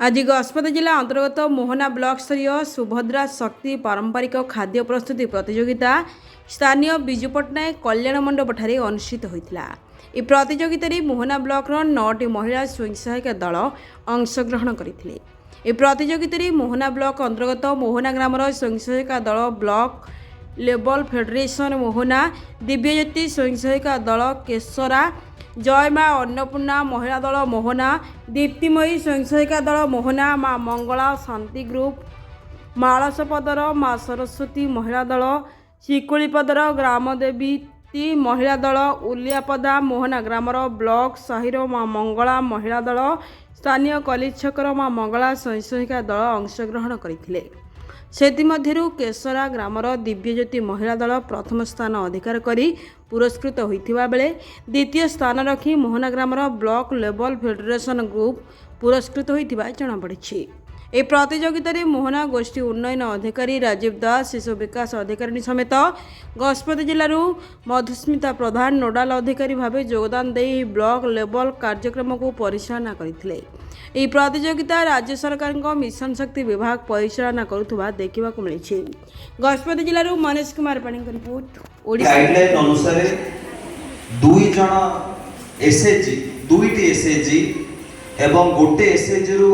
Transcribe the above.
आज गजपति जिला अंतर्गत मोहना ब्लॉक स्तरीय सुभद्रा शक्ति पारंपरिक खाद्य प्रस्तुति प्रतियोगिता स्थानीय विजु पट्टनायक कल्याण मंडप ठारे अनुष्ठित होता। यह प्रतियोगिता मोहना ब्लॉक 9टी महिला स्वयं सहायक दल अंशग्रहण करते। यह प्रतियोगिता मोहना ब्लॉक अंतर्गत मोहना ग्राम स्वयं सहायक दल block level federation Mohana Divyajyoti स्वयं सहायक दल केशरा जय माँ अन्नपूर्णा महिला दल मोहना दीप्तिमयी स्वयं सहायिका दल मोहना माँ मंगला शांति ग्रुप मालसपदर माँ सरस्वती महिला दल शिकुलीपदर ग्रामदेवी महिला दल उलियापदा मोहना ग्रामर ब्लॉक साहिर माँ मंगला महिला दल स्थानीय कॉलेज छकर माँ मंगला स्वयं सहायिका दल अंशग्रहण करते। सेतिमध्यरु केशरा ग्रामर दिव्यज्योति महिला दल प्रथम स्थान अधिकार करी पुरस्कृत होइथिबा बेले द्वितीय स्थान रखी मोहना ग्रामर ब्लॉक लेवल फेडरेशन ग्रुप पुरस्कृत होइथिबा जणा पड़िछि। ए प्रतियोगिता रे मोहना गोष्ठी उन्नयन अधिकारी राजीव दास शिशु विकास अधिकारी समेत गजपति जिलूर मधुस्मिता प्रधान नोडाल अधिकारी भाव योगदान दे ब्लॉक लेवल कार्यक्रम को परिचालना करथिले। यह प्रतियोगिता राज्य सरकार मिशन शक्ति विभाग परिचालना करुवा देखा मिली। गजपति जिलूर मनीष कुमार पाणी रिपोर्ट गाइडलाइन अनुसार दुईटी एसएचजी एवं गोटे एसएचजी रु